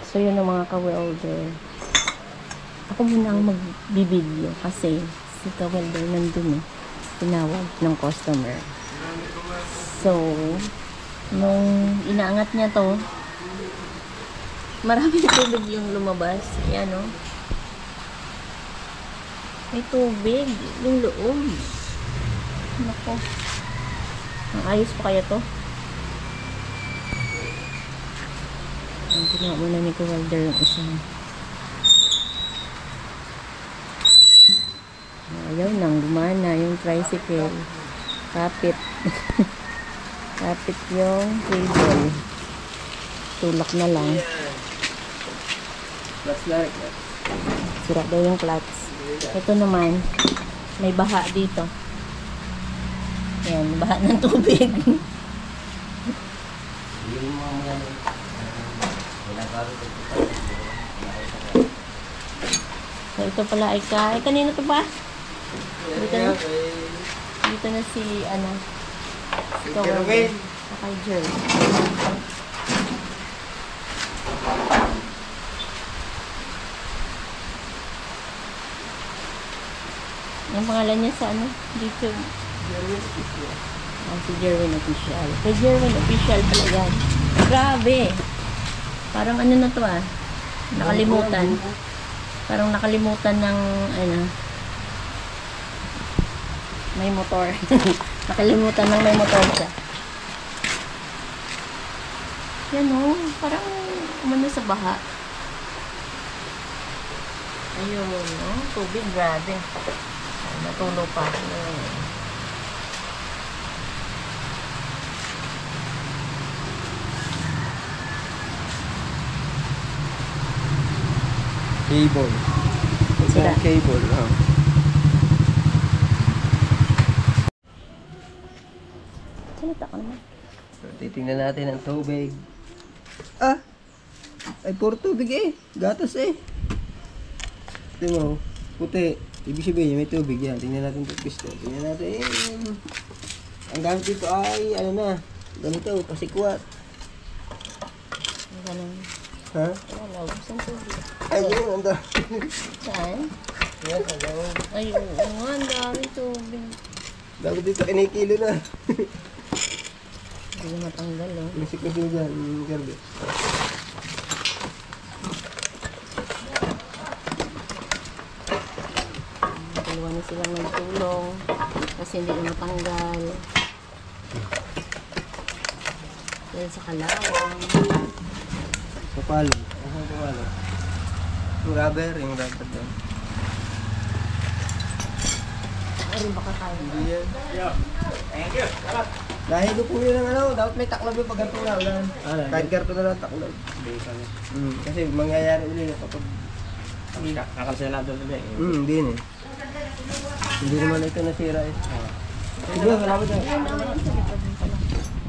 So yun ang mga ka-welder. Ako muna ang magbibideo kasi si ka-welder nandun eh. Tinawag ng customer. So, nung inaangat niya to, maraming tubig yung lumabas. Ayan o. May tubig yung loob. Nako. Ang ayos pa kaya to? Ang ginawa muna ni ka-welder yung isang. Ayaw nang gumana yung tricycle. Kapit. Kapit yung cable. Tulak na lang. Sira daw yung clutch. Ito naman, may baha dito. Ayan, baha ng tubig. So, ito pala ay kanino to ba? Dito na si, si Jerwin. Kay Jerwin. Ang pangalan niya sa dito? Jerwin Official. Si Jerwin Official. Kay Jerwin Official pala yan. Grabe. Parang na to nakalimutan. Parang nakalimutan ng may motor. Nakalimutan ng may motor siya. Yan parang umano sa baha. Ayun, tubig, grabe. Natulo pa. Cable. Sira. Cable, Salita ka naman. So, titingnan natin ang tubig. Ay puro tubig gatas Ito mo, puti. Ibig sabihin, may tubig yan. Tingnan natin ito piston. Tingnan natin. Ang gamit dito ay, ganito, pasikwat. Ganun. Ha? Wala, ubusang tubig. Ayun, ando. Saan? Yan, ando. Ay, oo nga, ang dami tubig. Dapat dito, kinikilo na. Hindi na matanggal, Masik na siya dyan, Kirby. Dalawa na silang nagtulong kasi hindi na matanggal. Dahil sa kalawang. Sa palo. Ano sa palo? Yung rubber doon. Ay, baka kaya. Hindi yan. Thank you. Dahil po yun ang dapat may taklab yung pag-ganto na ulan. Kahit karto na lang taklab. Kasi mangyayari ulit kapag nakaselado ulit hindi na Hindi naman ito nasira Sige, salamat na. Yan naman sa likod pala.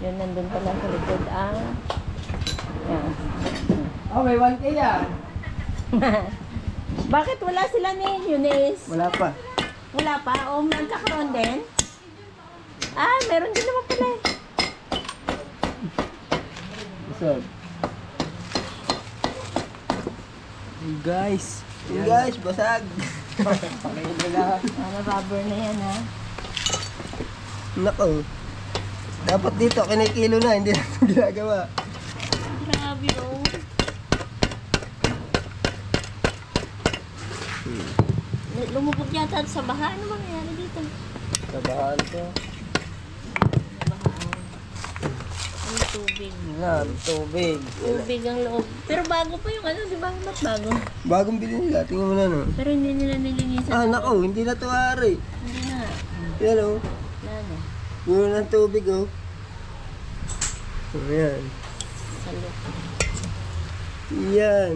Yan, nandun pala sa likod ang... Yan. May 1K yan. Bakit wala sila ni Eunice? Wala pa. Wala pa? O, nagkakaroon din? Meron din naman pala So, guys, basag. Rubber na yan, Nako. Dapat dito, kinikilo na, hindi na ito ginagawa. Grabe, Lumubog yata sa baha. Ano mangyayari dito? Sa bahaan to. Ang tubig. Tubig. Tubig ang loob. Pero bago pa yung di ba? Mas bago. Bagong bili nila, tingnan mo na Pero hindi nila nilinisan. Nako, hindi na to ari. Hindi na. Yan Wala na. Puro ng tubig Ayan. Sa loob. Yan.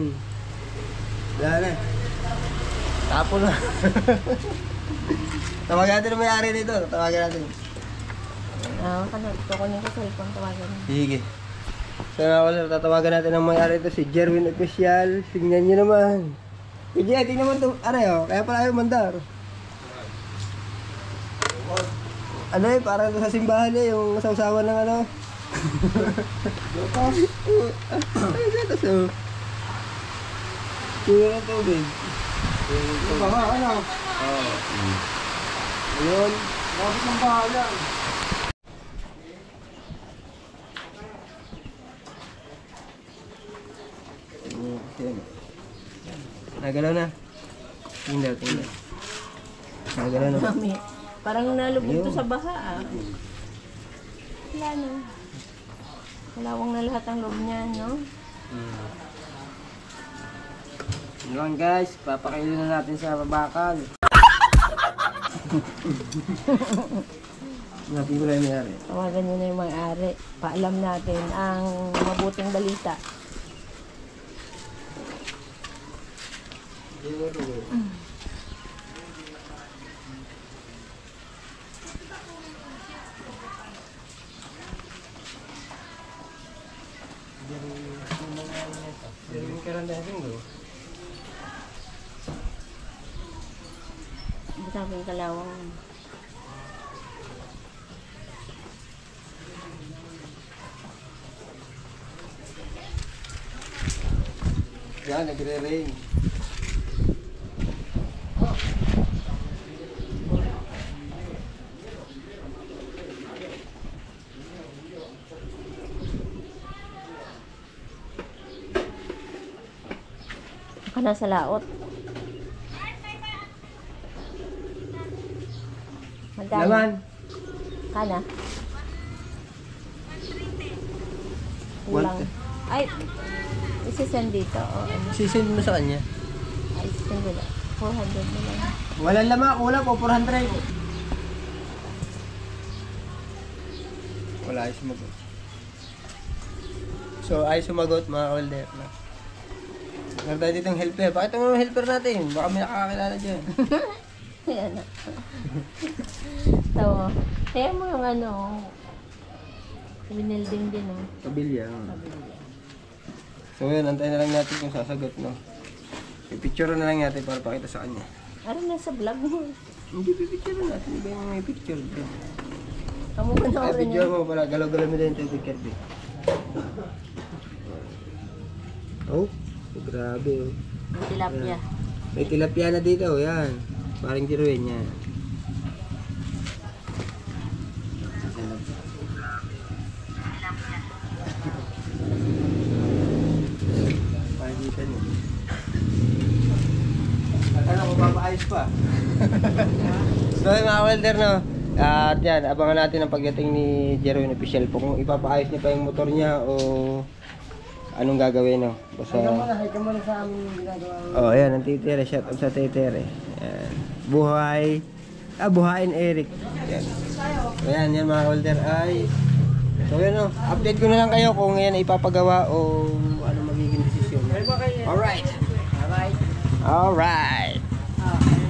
Wala na. Tapo na. Tawagan natin ang may-ari nito. Tawagan natin. Kukunin ko sa cellphone. Tawagan mo. Sige. So nga tatawagan natin ang may-ari nito si Jerwin Official. Tingnan nyo naman. Sige, tingnan mo ito. Kaya pala ayaw mandar. Parang sa simbahan yung sausawan ng Ay, ito Kuha ng tubig. Yung baha, ano? Oo. Ayun. Bakit ng baha yan? Nagalaw na. Tingnan, tingnan. Nagalaw na. Mami, parang nalubog to sa baha ah. Wala na. Malawang na lahat ang loob niya, no? Yun lang guys, papakailo na natin sa babakan. Natin ko lang yung mayari. Tawagan niyo na yung may-ari. Paalam natin ang mabuting balita. Sabi yung kalawang. Yan, nagre-rain. Ka na sa laot. Magkano? Laman. Kana? Kulang. Ay, isisend dito. O, ano? Sisend mo sa kanya. Ay, isisend dito. 400 na lang. Walang laman, kulang po, 400. Wala ay sumagot. So, ay sumagot mga ka-welder. Meron tayo ditong helper. Bakit ang mga helper natin? Baka may nakakakilala dyan. Ayan na. Tawa. Kaya mo yung ano, winilding din, no? Kabilya. So, yun, antayin na lang natin kung sasagot, no? I-picture na lang natin para pakita sa kanya. Ano nasa vlog mo? Hindi, pipicture na natin. Iba yung may picture din. Kamu ba na Ay, rin picture yun? mo pala. Galaw-galaw mo din yung picture din. Oh, grabe, oh. Yung tilapia. May tilapia na dito, oh, yan. Parang tiruin yan. Pakikita niyo. At ano, kung papaayos pa. So, mga welder, no? At yan, abangan natin ang pagdating ni Jerwin Official po kung ipapaayos niya pa yung motor niya o anong gagawin, no? Basta... Hika mo na sa aming ginagawa. Oh, ayan, ang titere. Shout out sa titere. Ayan. Buhay. Buhayin Eric. Ayan. Ayan, yan mga welder ay... So, yun, no? Update ko na lang kayo kung yan ipapagawa o ano magiging desisyon. Alright. Alright. Alright.